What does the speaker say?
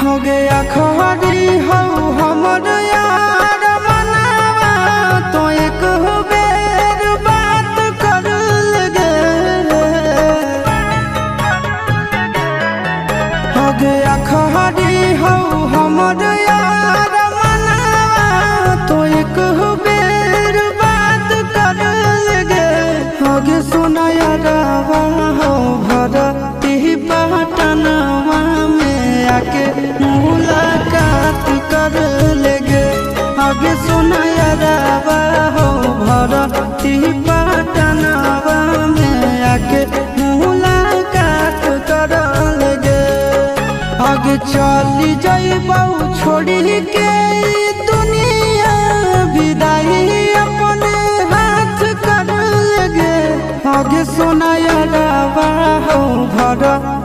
हो गया खरी हो हमर यार मनावा तो एक बेर बात कर लगे। हो गया खरी हो हमर यार मनावा तो एक बेर बात कर लगे। हो गे सोना यारवा हो भरती पटनवा में आके मुलाकात कर लेगे। आगे सुना यारवा हो भरती पटनवा में आके मुलाकात कर लेगे। आगे चली जाइबौ छोड़ी के दुनिया विदाई अपने हाथ कर लेगे। आगे सुना यारवा हो भरती